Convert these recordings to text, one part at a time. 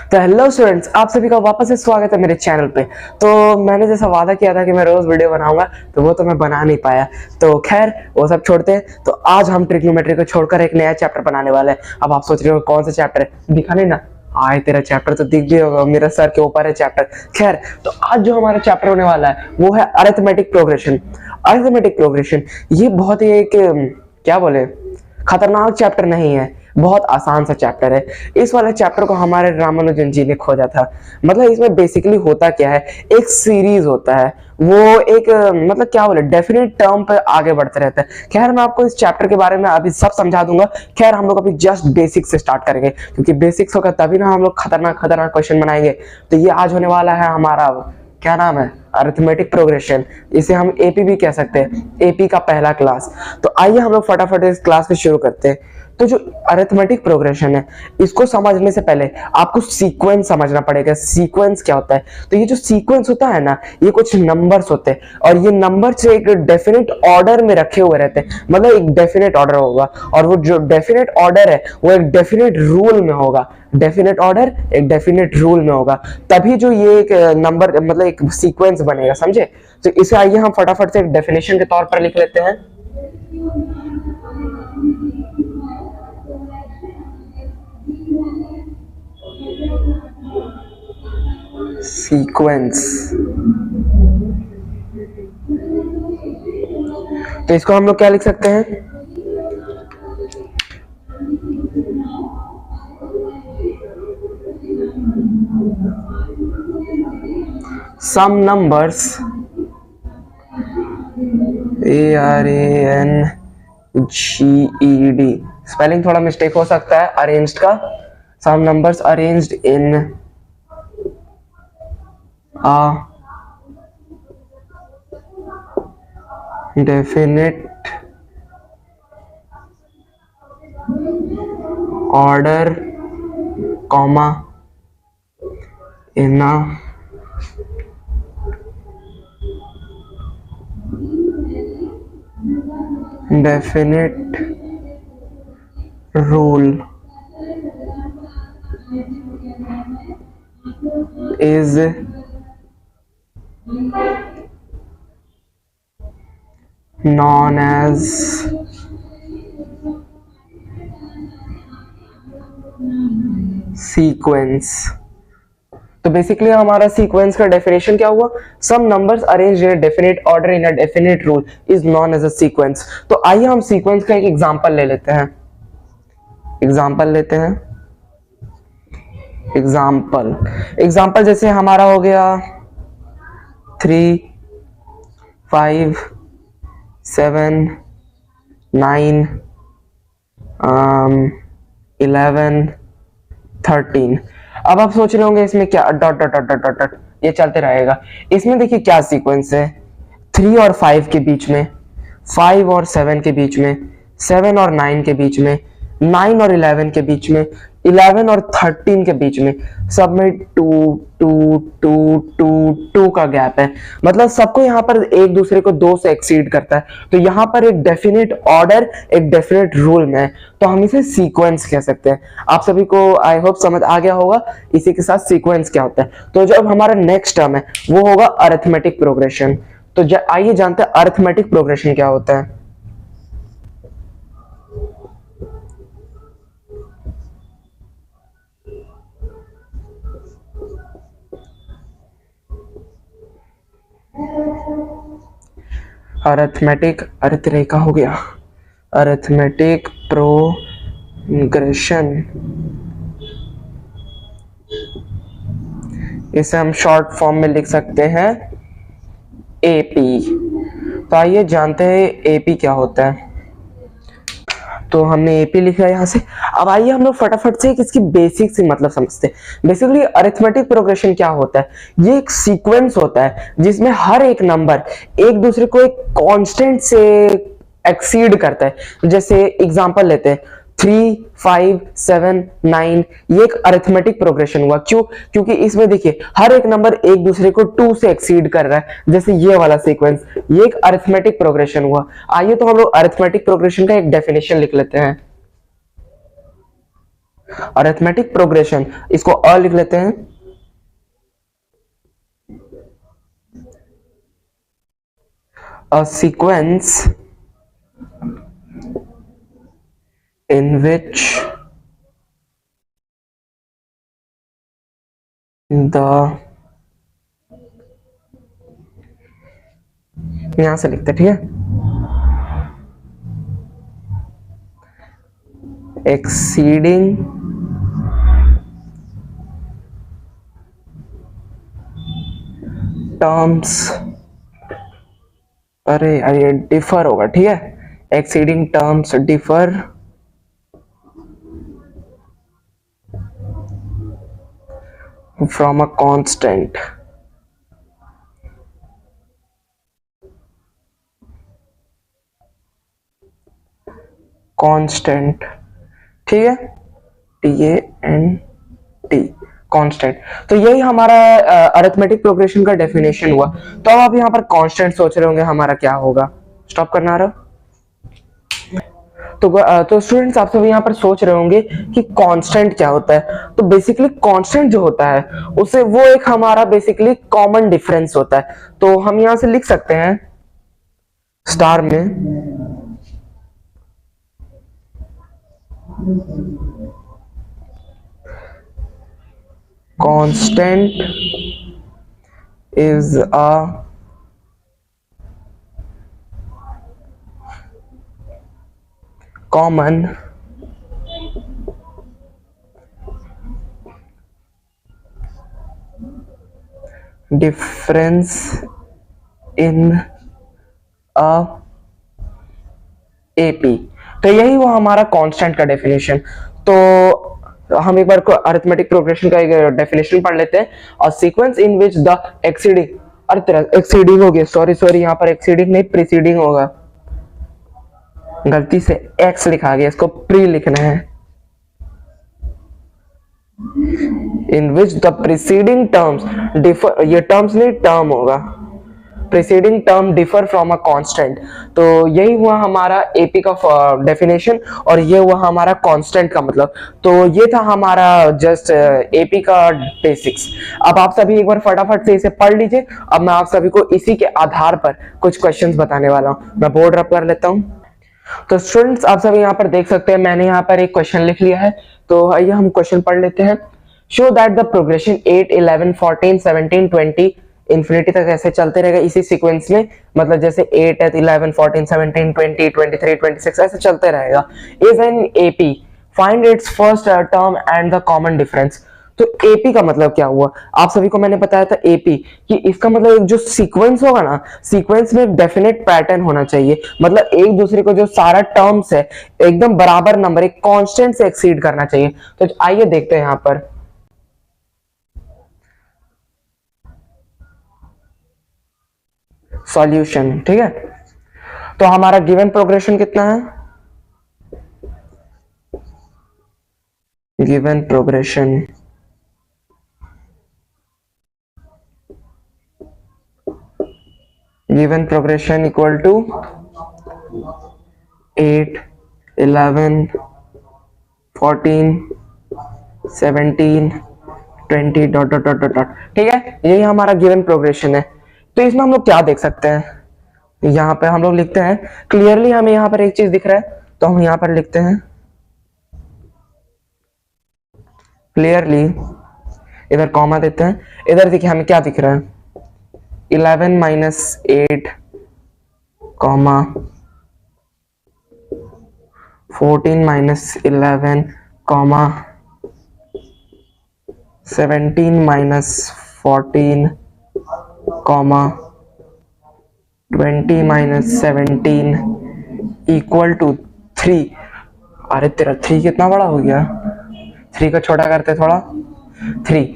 तो hello students, आप सभी का वापस से स्वागत है मेरे चैनल पे। तो मैंने जैसा वादा किया था कि मैं रोज वीडियो बनाऊंगा, तो वो तो मैं बना नहीं पाया। तो खैर वो सब छोड़ते हैं। तो आज हम ट्रिग्नोमेट्री को छोड़कर एक नया चैप्टर बनाने वाले हैं। अब आप सोच रहे हो कौन सा चैप्टर है, दिखा नहीं ना, आए तेरा चैप्टर तो दिख भी होगा, मेरा सर के ऊपर है चैप्टर। खैर, तो आज जो हमारा चैप्टर होने वाला है वो है अरिथमेटिक प्रोग्रेशन। अरिथमेटिक प्रोग्रेशन ये बहुत ही एक क्या बोले खतरनाक चैप्टर नहीं है, बहुत आसान सा चैप्टर है। इस वाले चैप्टर को हमारे रामानुजन जी ने खोजा था। मतलब इसमें बेसिकली होता क्या है, एक सीरीज होता है, वो एक मतलब क्या बोले डेफिनेट टर्म पे आगे बढ़ते रहता है। खैर मैं आपको इस चैप्टर के बारे में अभी सब समझा दूंगा। खैर हम लोग अभी जस्ट बेसिक्स से स्टार्ट करेंगे, क्योंकि बेसिक्स होगा तभी ना हम लोग खतरनाक खतरनाक क्वेश्चन बनाएंगे। तो ये आज होने वाला है हमारा, क्या नाम है, अरिथमेटिक प्रोग्रेशन। इसे हम एपी भी कह सकते हैं, एपी का पहला क्लास। तो आइए हम लोग फटाफट इस क्लास को शुरू करते हैं। तो जो अरिथमेटिक प्रोग्रेशन है, इसको समझने से पहले आपको सीक्वेंस समझना पड़ेगा। सीक्वेंस क्या होता है? तो ये जो सीक्वेंस होता है ना, ये कुछ नंबर्स होते हैं, और ये नंबर्स एक डेफिनेट ऑर्डर में रखे हुए रहते हैं। मतलब एक डेफिनेट ऑर्डर होगा, और वो जो डेफिनेट ऑर्डर है वो एक डेफिनेट रूल में होगा। डेफिनेट ऑर्डर एक डेफिनेट रूल में होगा, तभी जो ये एक नंबर मतलब एक सीक्वेंस बनेगा, समझे? तो इसे आइए हम फटाफट से एक डेफिनेशन के तौर पर लिख लेते हैं। सीक्वेंस, तो इसको हम लोग क्या लिख सकते हैं? सम नंबर्स, ARANGED, स्पेलिंग थोड़ा मिस्टेक हो सकता है अरेंज्ड का। Some numbers arranged in a definite order, comma, in a definite rule is known as sequence. तो बेसिकली हमारा सीक्वेंस का डेफिनेशन क्या हुआ? Some numbers arranged in a definite order in a definite rule is known as a sequence. तो आइए हम sequence का एक एग्जांपल ले लेते हैं। एग्जांपल जैसे हमारा हो गया 3, 5, 7, 9, 11, 13। अब आप सोच रहे होंगे इसमें क्या dot dot dot dot dot ये चलते रहेगा। इसमें देखिए क्या सीक्वेंस है, 3 और 5 के बीच में, 5 और 7 के बीच में, 7 और 9 के बीच में, 9 और 11 के बीच में, 11 और 13 के बीच में, सब में 2 2 2 2 2 का गैप है। मतलब सबको यहाँ पर एक दूसरे को 2 से एक्सीड करता है। तो यहाँ पर एक डेफिनेट ऑर्डर एक डेफिनेट रूल में है, तो हम इसे सीक्वेंस कह सकते हैं। आप सभी को आई होप समझ आ गया होगा इसी के साथ सीक्वेंस क्या होता है। तो जब हमारा नेक्स्ट टर्म है वो होगा अरिथमेटिक प्रोग्रेशन। तो आइए जानते हैं अरिथमेटिक प्रोग्रेशन क्या होता है। अरिथमेटिक, अरिथरेखा हो गया, अरिथमेटिक प्रोग्रेशन, इसे हम शॉर्ट फॉर्म में लिख सकते हैं एपी। तो आइए जानते हैं एपी क्या होता है। तो हमने एपी लिखा यहाँ से। अब आइए हम लोग फटाफट से इसकी बेसिक से मतलब समझते हैं। बेसिकली अरिथमेटिक प्रोग्रेशन क्या होता है? ये एक सीक्वेंस होता है जिसमें हर एक नंबर एक दूसरे को एक कांस्टेंट से एक्सीड करता है। जैसे एग्जांपल लेते हैं 3, 5, 7, 9, ये एक अरिथमेटिक प्रोग्रेशन हुआ। क्यों? क्योंकि इसमें देखिए हर एक नंबर एक दूसरे को 2 से एक्सीड कर रहा है। जैसे ये वाला सीक्वेंस, ये एक अरिथमेटिक प्रोग्रेशन हुआ। आइए तो हम लोग अरिथमेटिक प्रोग्रेशन का एक डेफिनेशन लिख लेते हैं। अरिथमेटिक प्रोग्रेशन, इसको अ लिख लेते हैं। A sequence in which the, यहां से लिखते, ठीक है, exceeding terms, अरे अरे डिफर होगा, ठीक है, exceeding terms differ from a constant, constant, ठीक है, TANT, कांस्टेंट। तो यही हमारा अरिथमेटिक प्रोग्रेशन का डेफिनेशन हुआ। तो अब आप यहाँ पर कांस्टेंट सोच रहे होंगे हमारा क्या होगा, स्टॉप करना रहा। तो स्टूडेंट्स आप सब यहाँ पर सोच रहे होंगे कि कांस्टेंट क्या होता है। तो बेसिकली कांस्टेंट जो होता है उसे वो एक हमारा बेसिकली कॉमन डिफरेंस होता है। तो हम यहाँ से लिख सकते हैं स्टार में constant is a common difference in a AP। तो यही वो हमारा कांस्टेंट का डेफिनेशन। तो हम एक बार को अरिथमेटिक प्रोग्रेशन का एक डेफिनेशन पढ़ लेते हैं। और sequence in which the exceeding, अरे तेरा एक्सीडिंग हो गया, सॉरी यहाँ पर एक्सीडिंग नहीं प्रीसीडिंग होगा, गलती से x लिखा गया, इसको प्री लिखना है। In which the preceding terms differ, ये टर्म्स नहीं टर्म होगा, preceding term differ from a constant. तो यही हुआ हमारा एपी का डेफिनेशन और ये हुआ हमारा कांस्टेंट का मतलब। तो ये था हमारा जस्ट एपी का बेसिक्स। अब आप सभी एक बार फटाफट से इसे पढ़ लीजिए। अब मैं आप सभी को इसी के आधार पर कुछ क्वेश्चंस बताने वाला हूं। मैं बोर्ड रब कर लेता हूं। तो स्टूडेंट्स आप सभी यहाँ पर देख सकते हैं मैंने यहाँ पर एक क्वेश्चन लिख लिया है। तो आइए हम क्वेश्चन पढ़ लेते हैं। Show that the progression 8, 11, 14, 17, 20 infinity तक ऐसे चलते रहेगा इसी सीक्वेंस में, मतलब जैसे 8, 11, 14, 17, 20, 23, 26 ऐसे चलते रहेगा। Is an AP, find its first term and the common difference. तो एपी का मतलब क्या हुआ, आप सभी को मैंने बताया था एपी कि इसका मतलब एक जो सीक्वेंस होगा ना, सीक्वेंस में एक डेफिनेट पैटर्न होना चाहिए, मतलब एक दूसरे को जो सारा टर्म्स है एकदम बराबर नंबर एक कांस्टेंट से एक्सीड करना चाहिए। तो आइए देखते हैं यहां पर। सॉल्यूशन, ठीक है। तो हमारा गिवन प्रोग्रेशन कितना है, given progression equal to 8, 11, 14, 17, 20 dot dot dot dot, ठीक है। यही हमारा गिवन प्रोग्रेशन है। तो इसमें हम लोग क्या देख सकते हैं, यहाँ पे हम लोग लिखते हैं क्लियरली, हमें यहाँ पर एक चीज दिख रहा है तो हम यहाँ पर लिखते हैं क्लियरली, इधर कॉमा देते हैं। इधर देखिए हमें क्या दिख रहा है, 11 minus 8 comma 14 minus 11 comma 17 minus 14 comma 20 minus 17 equal to 3। अरे तेरा 3 कितना बड़ा हो गया, 3 का छोटा करते थोड़ा, 3।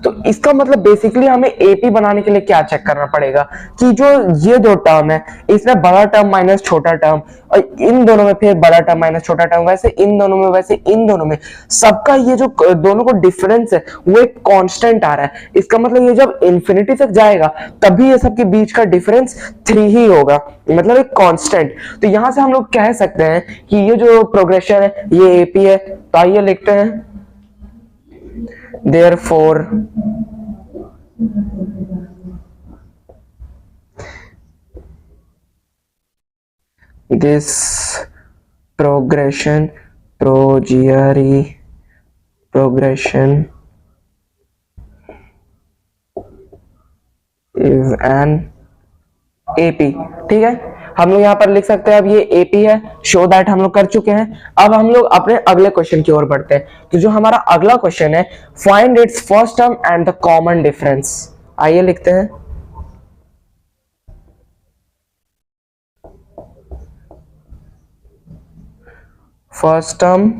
तो इसका मतलब बेसिकली हमें एपी बनाने के लिए क्या चेक करना पड़ेगा कि जो ये दो टर्म है इसमें बड़ा टर्म माइनस छोटा टर्म, और इन दोनों में फिर बड़ा टर्म माइनस छोटा टर्म, वैसे इन दोनों में, वैसे इन दोनों में, सबका ये जो दोनों को डिफरेंस है वो एक कांस्टेंट आ रहा है। इसका मतलब ये जब इंफिनिटी तक जाएगा तभी ये सबके बीच का डिफरेंस 3 ही होगा, मतलब एक कांस्टेंट। तो यहां से हम लोग कह सकते हैं कि ये जो प्रोग्रेशन है ये एपी है। तो आइए लिखते हैं therefore this progression is an AP। ठीक है, हम लोग यहाँ पर लिख सकते हैं अब ये AP है, शो दैट हम लोग कर चुके हैं। अब हम लोग अपने अगले क्वेश्चन की ओर बढ़ते हैं। तो जो हमारा अगला क्वेश्चन है, find its first term and the common difference. आइए लिखते हैं। फर्स्ट टर्म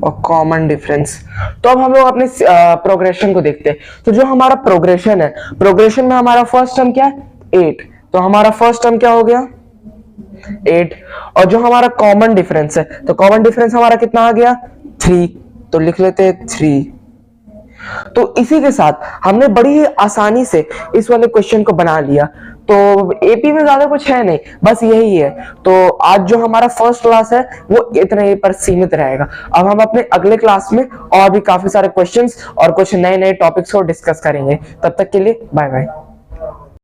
और कॉमन डिफरेंस। तो अब हम लोग अपने प्रोग्रेशन को देखते हैं। तो जो हमारा प्रोग्रेशन है, प्रोग्रेशन में हमारा फर्स्ट टर्म क्या है 8, तो हमारा फर्स्ट टर्म क्या हो गया 8। और जो हमारा कॉमन डिफरेंस है, तो कॉमन डिफरेंस हमारा कितना आ गया 3, तो लिख लेते हैं 3। तो इसी के साथ हमने बड़ी ही आसानी से इस वाले क्वेश्चन को बना लिया। तो एपी में ज्यादा कुछ है नहीं, बस यही है। तो आज जो हमारा फर्स्ट क्लास है वो इतने पर सीमित रहेगा। अब हम अपने अगले क्लास में और भी काफी सारे क्वेश्चंस और कुछ नए नए टॉपिक्स को डिस्कस करेंगे। तब तक के लिए बाय बाय।